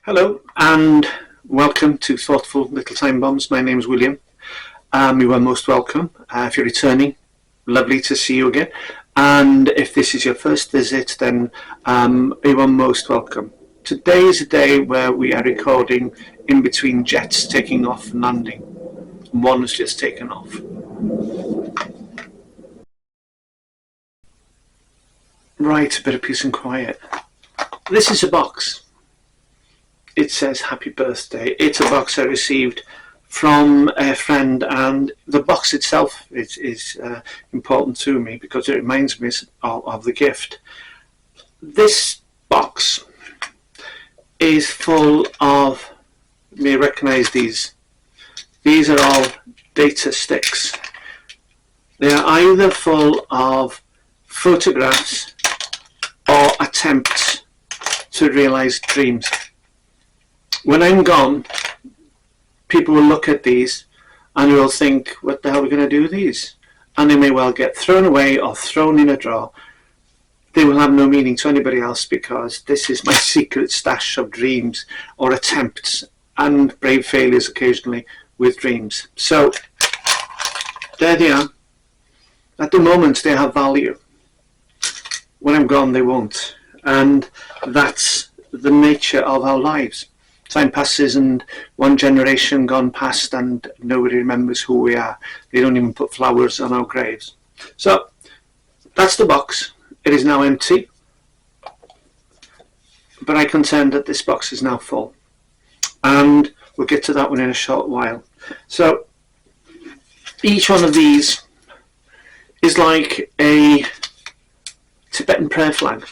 Hello and welcome to Thoughtful Little Time Bombs. My name is William. You are most welcome. If you're returning, lovely to see you again. And if this is your first visit, then you are most welcome. Today is a day where we are recording in between jets taking off and landing. One has just taken off. Right, a bit of peace and quiet. This is a box. It says happy birthday. It's a box I received from a friend, and the box itself is important to me because it reminds me of the gift. This box is full of, you may recognize these. These are all data sticks. They are either full of photographs or attempts to realize dreams. When I'm gone, people will look at these and will think, what the hell are we going to do with these? And they may well get thrown away or thrown in a drawer. They will have no meaning to anybody else because this is my secret stash of dreams or attempts and brave failures occasionally with dreams. So there they are. At the moment they have value. When I'm gone they won't. And that's the nature of our lives. Time passes and one generation gone past and nobody remembers who we are. They don't even put flowers on our graves. So that's the box. It is now empty. But I contend that this box is now full. And we'll get to that one in a short while. So each one of these is like a Tibetan prayer flag.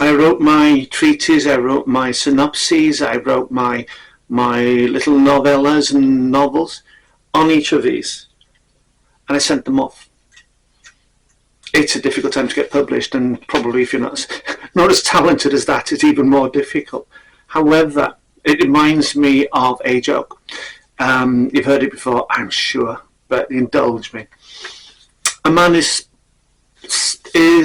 I wrote my treatise, I wrote my synopses, I wrote my little novellas and novels on each of these, and I sent them off. It's a difficult time to get published, and probably if you're not as talented as that, it's even more difficult. However, it reminds me of a joke. You've heard it before, I'm sure, but indulge me. A man is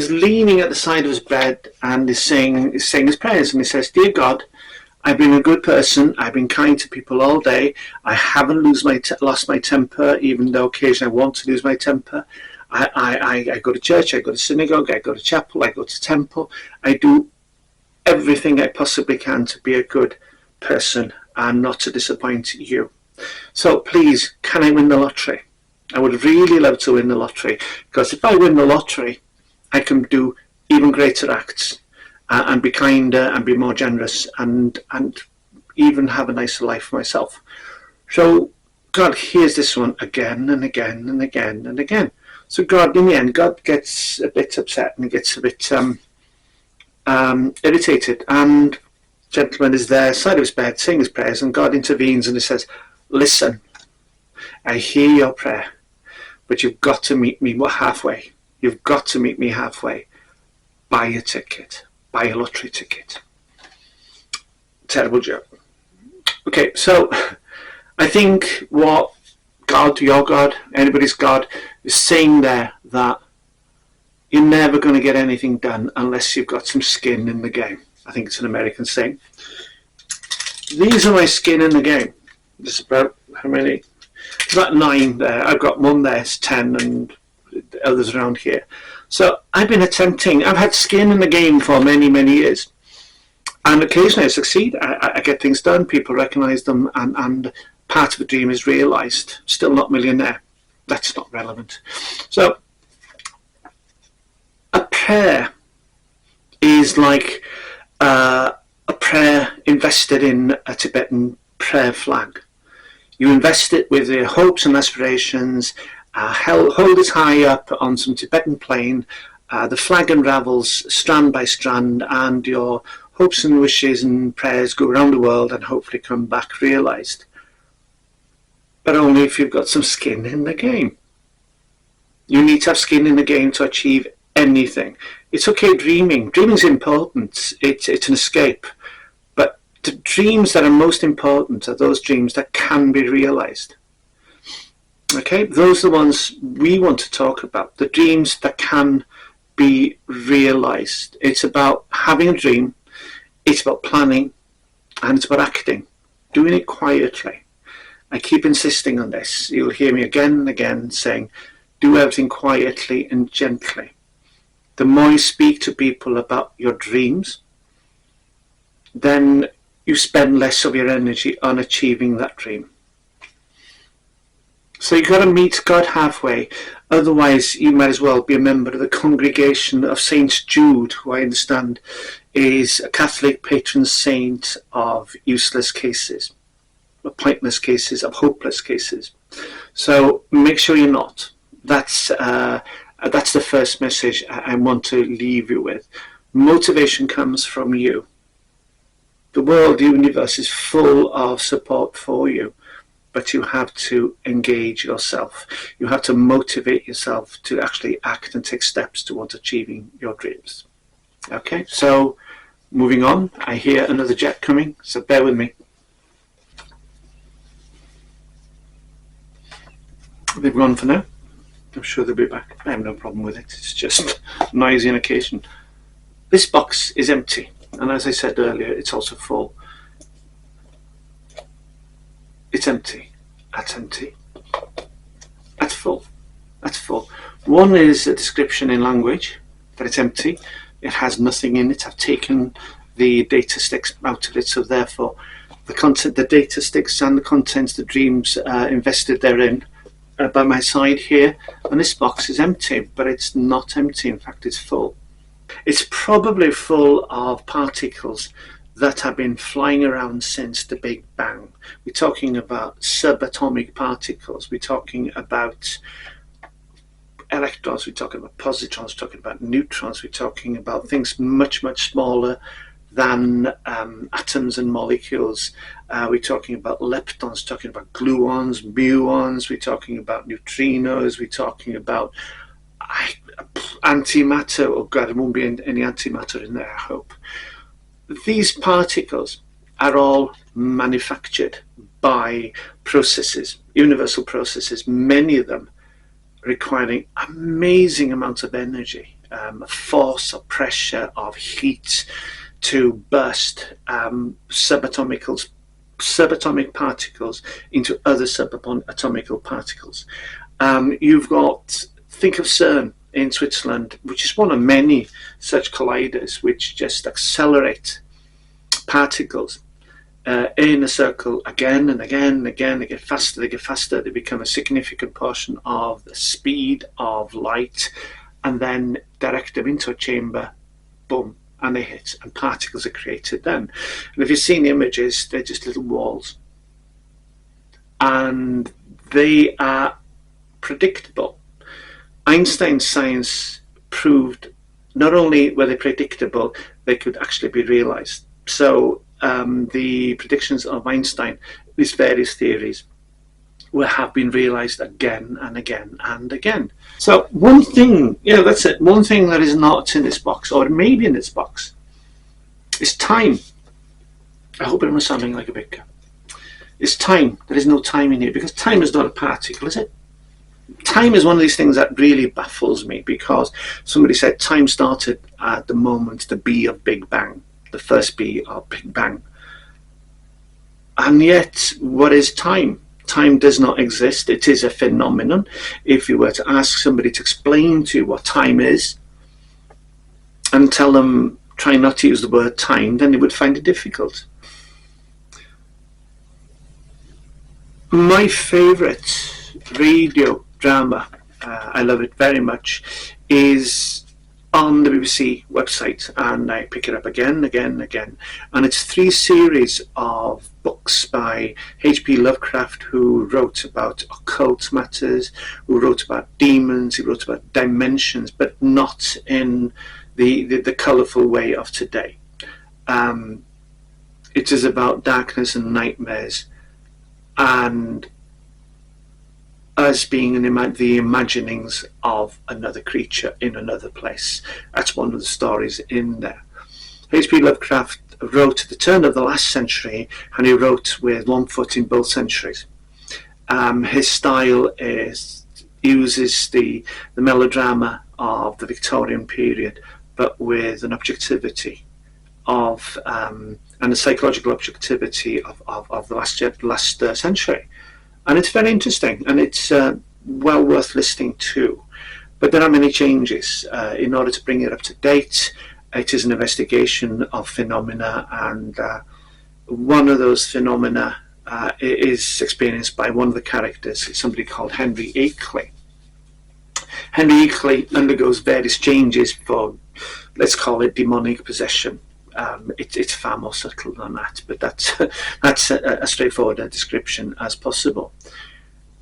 leaning at the side of his bed and is saying his prayers, and he says, "Dear God, I've been a good person, I've been kind to people all day, I haven't lost my temper, even though occasionally I want to lose my temper. I go to church, I go to synagogue, I go to chapel, I go to temple, I do everything I possibly can to be a good person and not to disappoint you. So please, can I win the lottery? I would really love to win the lottery, because if I win the lottery, I can do even greater acts and be kinder and be more generous and even have a nicer life for myself." So God hears this one again and again and again and again. So God, in the end, God gets a bit upset and he gets a bit irritated. And the gentleman is there, side of his bed, saying his prayers, and God intervenes and he says, "Listen, I hear your prayer, but you've got to meet me halfway. You've got to meet me halfway. Buy a ticket. Buy a lottery ticket." Terrible joke. Okay, so I think what God, your God, anybody's God, is saying there that you're never going to get anything done unless you've got some skin in the game. I think it's an American saying. These are my skin in the game. There's about how many? There's about 9 there. I've got one there, it's 10, and others around here. So I've been attempting, I've had skin in the game for many, many years. And occasionally I succeed. I get things done, people recognise them, and part of the dream is realised. Still not millionaire. That's not relevant. So a prayer is like a prayer invested in a Tibetan prayer flag. You invest it with your hopes and aspirations, hold it high up on some Tibetan plain, the flag unravels strand by strand, and your hopes and wishes and prayers go around the world and hopefully come back realised. But only if you've got some skin in the game. You need to have skin in the game to achieve anything. It's okay dreaming. Dreaming's important. It's an escape. But the dreams that are most important are those dreams that can be realised. Okay, those are the ones we want to talk about. The dreams that can be realised. It's about having a dream. It's about planning. and it's about acting, doing it quietly. I keep insisting on this. You'll hear me again and again saying, do everything quietly and gently. The more you speak to people about your dreams, then you spend less of your energy on achieving that dream. So you've got to meet God halfway. Otherwise, you might as well be a member of the congregation of Saint Jude, who I understand is a Catholic patron saint of useless cases, of pointless cases, of hopeless cases. So make sure you're not. That's the first message I want to leave you with. Motivation comes from you. The world, the universe is full of support for you, but you have to engage yourself. You have to motivate yourself to actually act and take steps towards achieving your dreams. Okay, so moving on, I hear another jet coming, so bear with me. They've gone for now. I'm sure they'll be back. I have no problem with it. It's just noisy on occasion. This box is empty, and as I said earlier, it's also full. It's empty. That's empty. That's full. That's full. One is a description in language that it's empty. It has nothing in it. I've taken the data sticks out of it, so therefore the content, the data sticks and the contents, the dreams invested therein by my side here, and this box is empty, but it's not empty. In fact, it's full. It's probably full of particles that have been flying around since the Big Bang. We're talking about subatomic particles. We're talking about electrons. We're talking about positrons. We're talking about neutrons. We're talking about things much, much smaller than atoms and molecules. We're talking about leptons, talking about gluons, muons, we're talking about neutrinos, we're talking about antimatter. Oh God, there won't be any antimatter in there, I hope. These particles are all manufactured by processes, universal processes, many of them requiring amazing amounts of energy, force of pressure, of heat, to burst subatomic particles into other subatomic particles. You've got, think of CERN in Switzerland, which is one of many such colliders which just accelerate particles in a circle again and again and again. They get faster, they become a significant portion of the speed of light, and then direct them into a chamber, boom, and they hit, and particles are created then. And if you've seen the images, they're just little walls. And they are predictable. Einstein's science proved not only were they predictable, they could actually be realized. So the predictions of Einstein, these various theories, have been realized again and again and again. So one thing, that's it. One thing that is not in this box, or maybe in this box, is time. I hope I'm not sounding like a big guy. It's time. There is no time in here, because time is not a particle, is it? Time is one of these things that really baffles me, because somebody said time started at the moment, the B of Big Bang, the first B of Big Bang. And yet, what is time? Time does not exist. It is a phenomenon. If you were to ask somebody to explain to you what time is, and tell them, try not to use the word time, then they would find it difficult. My favorite radio drama, I love it very much, is on the BBC website, and I pick it up again, and it's 3 series of books by H.P. Lovecraft, who wrote about occult matters, who wrote about demons, he wrote about dimensions, but not in the colourful way of today. It is about darkness and nightmares, and us being the imaginings of another creature in another place. That's one of the stories in there. H.P. Lovecraft wrote at the turn of the last century, and he wrote with one foot in both centuries. His style uses the melodrama of the Victorian period, but with an objectivity of and the psychological objectivity of the last century. And it's very interesting, and it's well worth listening to. But there are many changes. In order to bring it up to date, it is an investigation of phenomena, and one of those phenomena is experienced by one of the characters, somebody called Henry Akeley. Henry Akeley undergoes various changes for, let's call it, demonic possession. It's far more subtle than that, but that's a straightforward description as possible.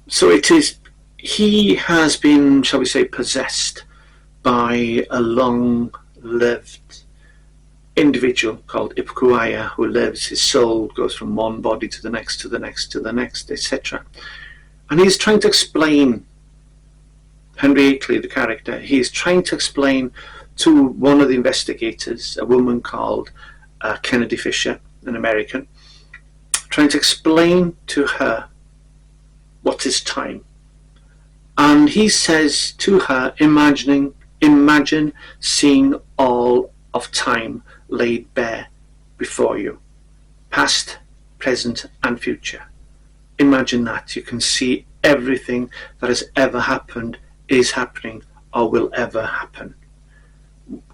So he has been, shall we say, possessed by a long-lived individual called Ipkuaya, who lives, his soul goes from one body to the next, to the next, to the next, etc. And he's trying to explain, Henry Akeley, the character, he's trying to explain to one of the investigators, a woman called Kennedy Fisher, an American, trying to explain to her what is time. And he says to her, imagine seeing all of time laid bare before you, past, present and future. Imagine that. You can see everything that has ever happened, is happening, or will ever happen.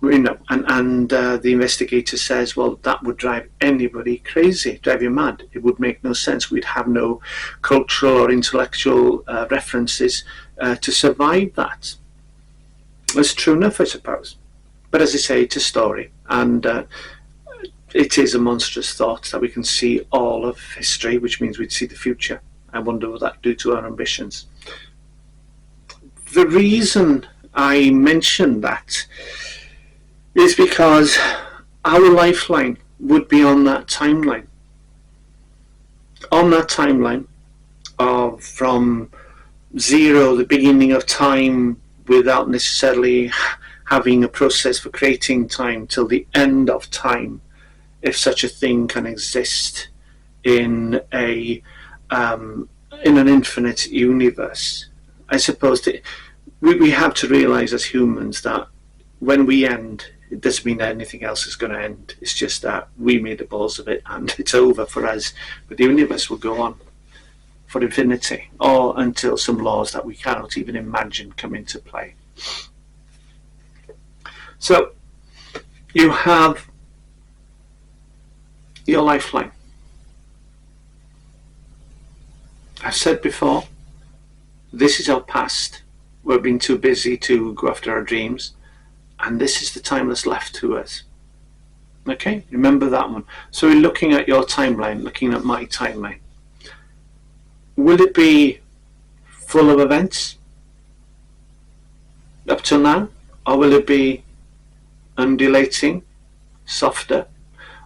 And the investigator says, well, that would drive anybody crazy, drive you mad. It would make no sense. We'd have no cultural or intellectual references to survive that. It's true enough, I suppose. But as I say, it's a story, and it is a monstrous thought that we can see all of history, which means we'd see the future. I wonder what that do to our ambitions. The reason I mention that is because our lifeline would be on that timeline. On that timeline of from zero, the beginning of time, without necessarily having a process for creating time, till the end of time, if such a thing can exist in an infinite universe. I suppose we have to realize as humans that when we end, it doesn't mean that anything else is going to end. It's just that we made the balls of it and it's over for us. But the universe will go on for infinity, or until some laws that we cannot even imagine come into play. So you have your lifeline. I've said before, this is our past. We've been too busy to go after our dreams, and this is the time that's left to us. Okay, remember that one. So we're looking at your timeline, looking at my timeline. Will it be full of events up till now, or will it be undulating, softer,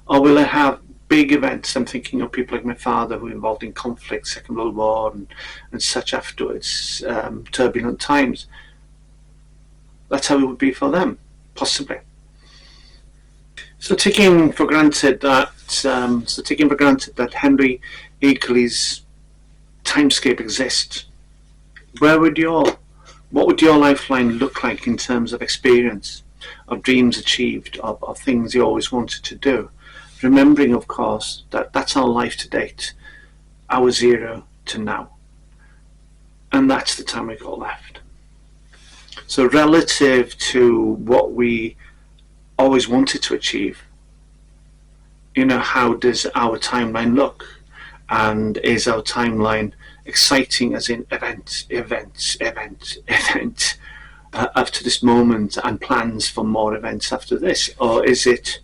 or will it have big events? I'm thinking of people like my father who were involved in conflict, Second World War and such afterwards, turbulent times. That's how it would be for them, possibly. So taking for granted that Henry Akeley's timescape exists, what would your lifeline look like in terms of experience, of dreams achieved, of things you always wanted to do? Remembering, of course, that that's our life to date, our zero to now. And that's the time we've got left. So relative to what we always wanted to achieve, how does our timeline look? And is our timeline exciting, as in event, up to this moment, and plans for more events after this? Or is it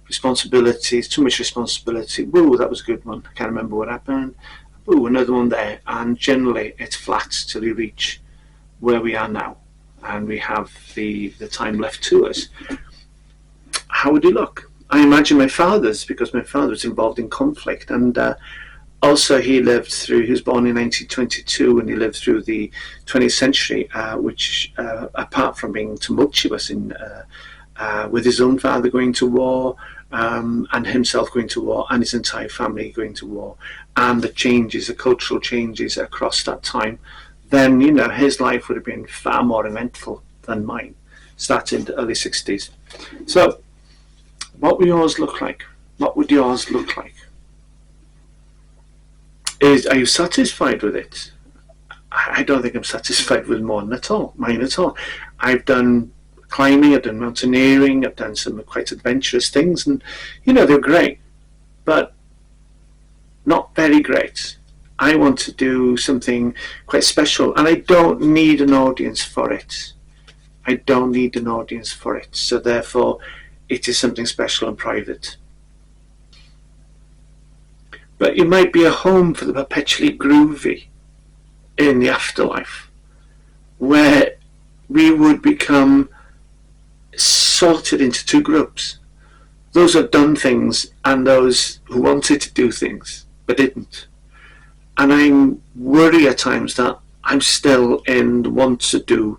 responsibilities, too much responsibility? Whoa, that was a good one, I can't remember what happened. Whoa, another one there. And generally it's flat till you reach where we are now, and we have the time left to us. How would it look? I imagine my father's, because my father was involved in conflict, and also he was born in 1922, and he lived through the 20th century, which apart from being tumultuous with his own father going to war, and himself going to war, and his entire family going to war, and the cultural changes across that time, then his life would have been far more eventful than mine, starting in the early 60s. So what will yours look like? What would yours look like? Are you satisfied with it? I don't think I'm satisfied with mine at all. I've done climbing, I've done mountaineering, I've done some quite adventurous things, and they're great, but not very great. I want to do something quite special, and I don't need an audience for it. So therefore, it is something special and private. But it might be a home for the perpetually groovy in the afterlife, where we would become sorted into two groups: those who have done things and those who wanted to do things but didn't. And I worry at times that I'm still in the want to do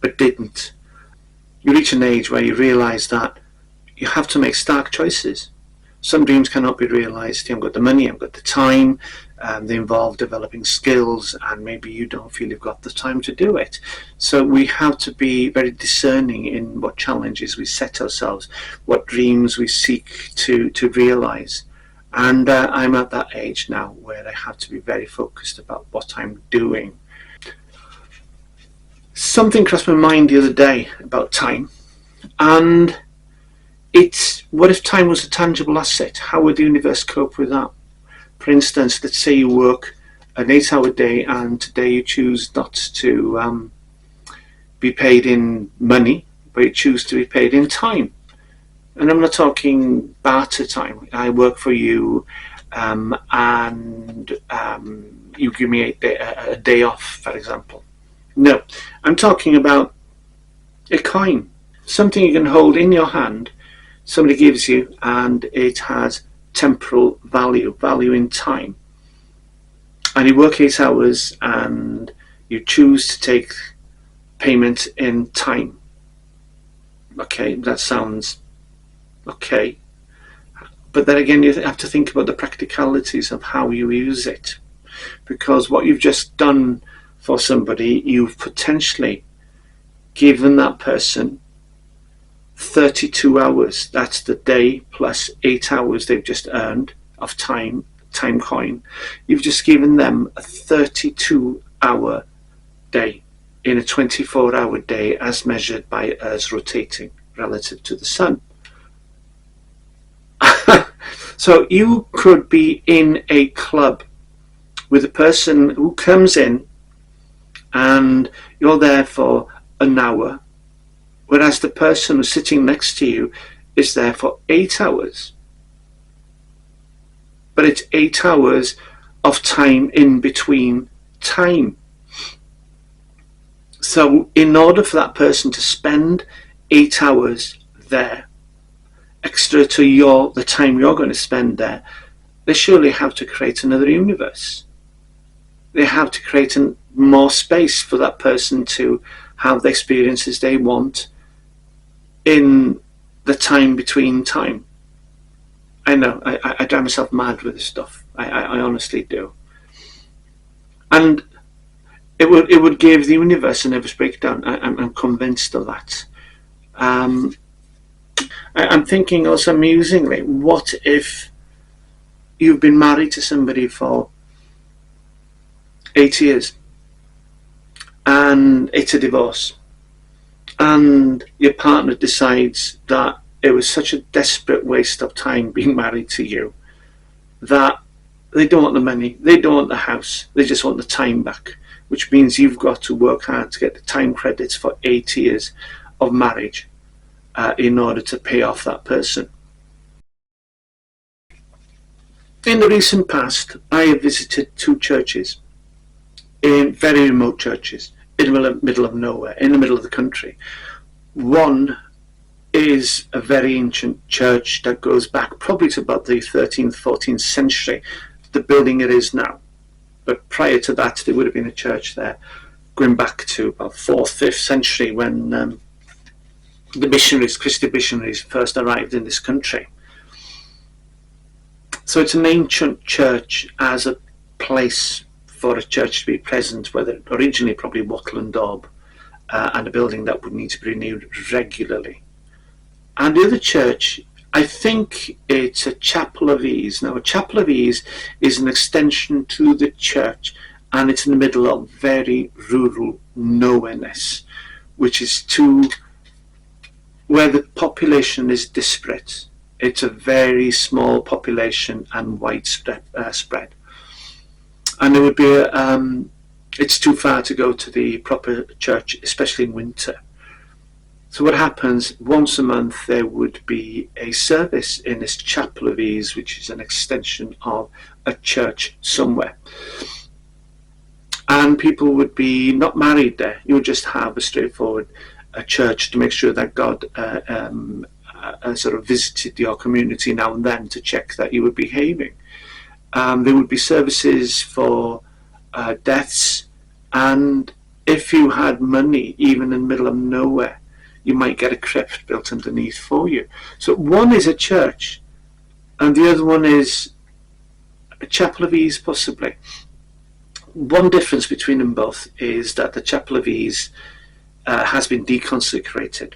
but didn't. You reach an age where you realise that you have to make stark choices. Some dreams cannot be realised. You haven't got the money, you haven't got the time, they involve developing skills, and maybe you don't feel you've got the time to do it. So we have to be very discerning in what challenges we set ourselves, what dreams we seek to realise. And I'm at that age now where I have to be very focused about what I'm doing. Something crossed my mind the other day about time, and it's, what if time was a tangible asset? How would the universe cope with that? For instance, let's say you work an 8-hour day, and today you choose not to be paid in money, but you choose to be paid in time. And I'm not talking barter time. I work for you, and you give me a day off, for example. No, I'm talking about a coin, something you can hold in your hand, somebody gives you, and it has temporal value in time. And you work 8 hours and you choose to take payment in time. Okay, that sounds okay. But then again, you have to think about the practicalities of how you use it. Because what you've just done for somebody, you've potentially given that person 32 hours. That's the day plus 8 hours they've just earned of time coin. You've just given them a 32-hour day in a 24-hour day as measured by Earth's rotating relative to the sun. So you could be in a club with a person who comes in and you're there for an hour, whereas the person who's sitting next to you is there for 8 hours. But it's 8 hours of time in between time. So in order for that person to spend 8 hours there, extra to the time you're going to spend there, they surely have to create another universe. They have to create more space for that person to have the experiences they want in the time between time. I know, I drive myself mad with this stuff. I honestly do. And it would give the universe a nervous breakdown. I'm convinced of that. I'm thinking also amusingly, what if you've been married to somebody for 8 years and it's a divorce, and your partner decides that it was such a desperate waste of time being married to you that they don't want the money, they don't want the house, they just want the time back, which means you've got to work hard to get the time credits for 8 years of marriage in order to pay off that person. In the recent past, I have visited 2 churches, in very remote churches, in the middle of nowhere, in the middle of the country. One is a very ancient church that goes back probably to about the 13th, 14th century, the building it is now. But prior to that, there would have been a church there going back to about 4th, 5th century when the missionaries, Christian missionaries, first arrived in this country. So it's an ancient church as a place for a church to be present, whether originally probably wattle and daub, and a building that would need to be renewed regularly. And the other church, I think it's a chapel of ease. Now, a chapel of ease is an extension to the church, and it's in the middle of very rural nowhereness, which is where the population is disparate. It's a very small population and widespread spread. And it would be it's too far to go to the proper church, especially in winter. So what happens, once a month there would be a service in this chapel of ease, which is an extension of a church somewhere. And people would be not married there. You would just have a straightforward church to make sure that God sort of visited your community now and then to check that you were behaving. There would be services for deaths, and if you had money, even in the middle of nowhere, you might get a crypt built underneath for you. So one is a church, and the other one is a chapel of ease, possibly. One difference between them both is that the chapel of ease has been deconsecrated,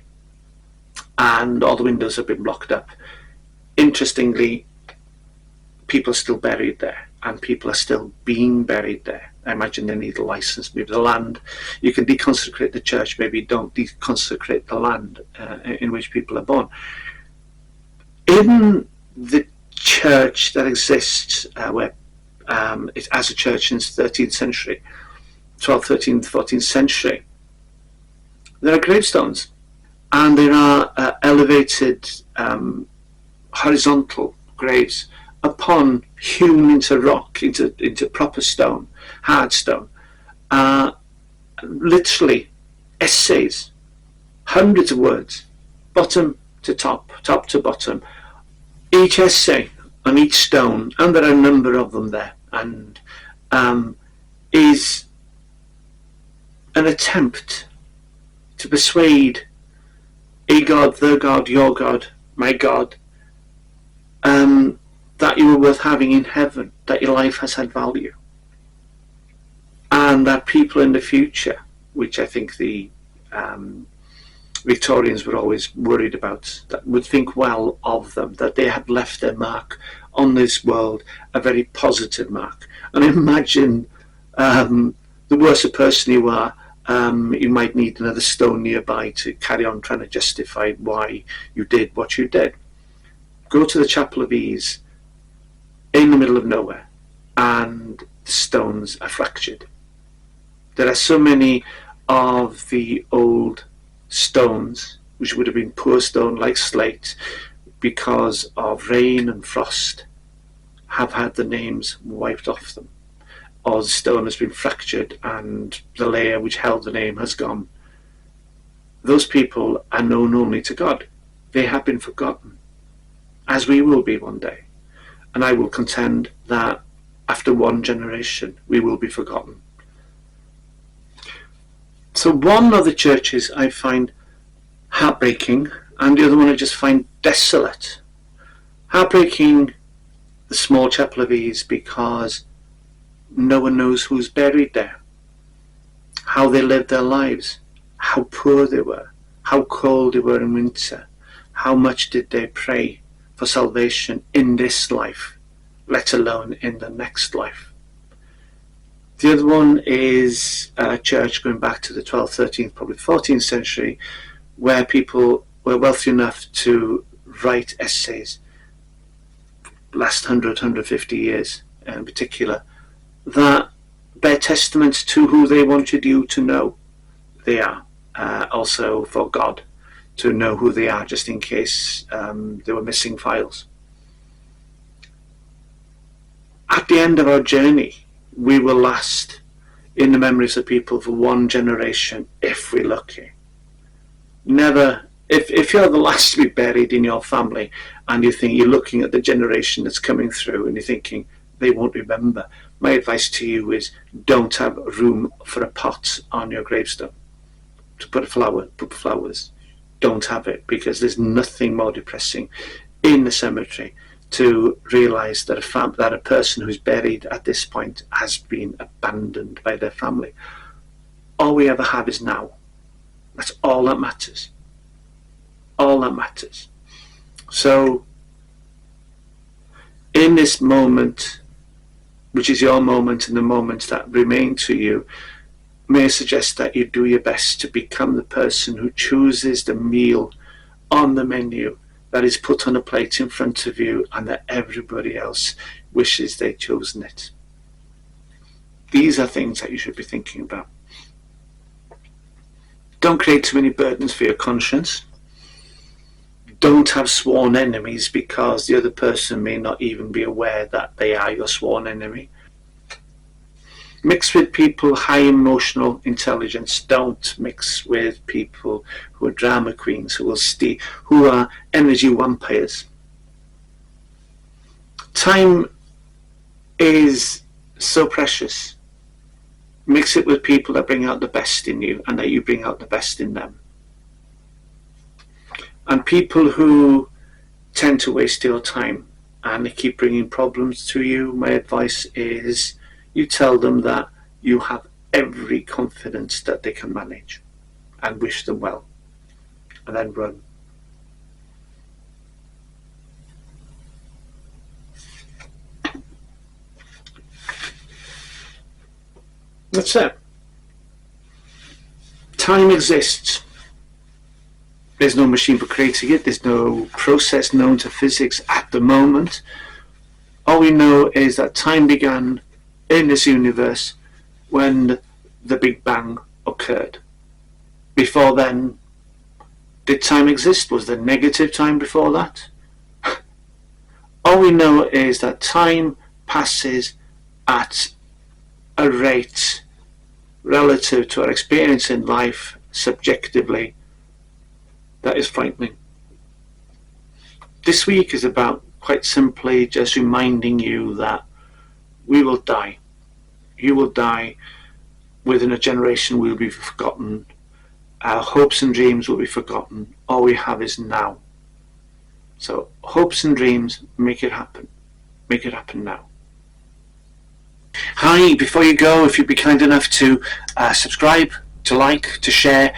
and all the windows have been blocked up. Interestingly, people are still buried there, and people are still being buried there. I imagine they need a license. Maybe the land, you can deconsecrate the church, maybe you don't deconsecrate the land in which people are born. In the church that exists, where it as a church since the 13th century, 12th, 13th, 14th century, there are gravestones, and there are elevated horizontal graves upon hewn into rock, into proper stone, hard stone. Literally essays, hundreds of words, bottom to top, top to bottom. Each essay on each stone, and there are a number of them there, and is an attempt to persuade a God, the God, your God, my God, that you are worth having in heaven, that your life has had value, and that people in the future, which I think the Victorians were always worried about, that would think well of them, that they had left their mark on this world, a very positive mark. And imagine the worse a person you are, you might need another stone nearby to carry on trying to justify why you did what you did. Go to the chapel of ease in the middle of nowhere, and the stones are fractured. There are so many of the old stones, which would have been poor stone like slate, because of rain and frost, have had the names wiped off them, or the stone has been fractured and the layer which held the name has gone. Those people are known only to God. They have been forgotten, as we will be one day. And I will contend that after one generation we will be forgotten. So one of the churches I find heartbreaking, and the other one I just find desolate. Heartbreaking, the small chapel of ease, because no one knows who's buried there, how they lived their lives, how poor they were, how cold they were in winter, how much did they pray for salvation in this life, let alone in the next life. The other one is a church going back to the 12th, 13th, probably 14th century, where people were wealthy enough to write essays, last 100, 150 years in particular, that bear testament to who they wanted you to know they are, also for God to know who they are, just in case they were missing files. At the end of our journey, we will last in the memories of people for one generation, if we're lucky. Never, if you're the last to be buried in your family, and you think you're looking at the generation that's coming through and you're thinking they won't remember, my advice to you is don't have room for a pot on your gravestone to put flowers. Don't have it, because there's nothing more depressing in the cemetery to realise that a person who's buried at this point has been abandoned by their family. All we ever have is now. That's all that matters. All that matters. So in this moment, which is your moment and the moments that remain to you, may I suggest that you do your best to become the person who chooses the meal on the menu that is put on a plate in front of you and that everybody else wishes they'd chosen it. These are things that you should be thinking about. Don't create too many burdens for your conscience. Don't have sworn enemies because the other person may not even be aware that they are your sworn enemy. Mix with people high emotional intelligence. Don't mix with people who are drama queens, who are energy vampires. Time is so precious. Mix it with people that bring out the best in you and that you bring out the best in them. And people who tend to waste your time and they keep bringing problems to you, my advice is you tell them that you have every confidence that they can manage and wish them well, and then run. That's it. Time exists. There's no machine for creating it. There's no process known to physics at the moment. All we know is that time began in this universe when the Big Bang occurred. Before then, did time exist? Was there negative time before that? All we know is that time passes at a rate relative to our experience in life subjectively that is frightening. This week is about quite simply just reminding you that we will die. You will die. Within a generation we will be forgotten. Our hopes and dreams will be forgotten. All we have is now. So hopes and dreams, make it happen. Make it happen now. Hi, before you go, if you'd be kind enough to subscribe, to like, to share,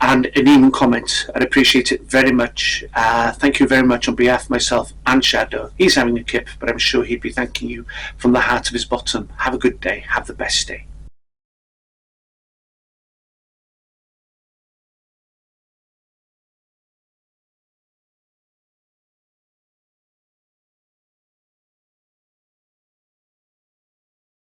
and even comment, I'd appreciate it very much. Thank you very much on behalf of myself and Shadow. He's having a kip, but I'm sure he'd be thanking you from the heart of his bottom. Have a good day. Have the best day.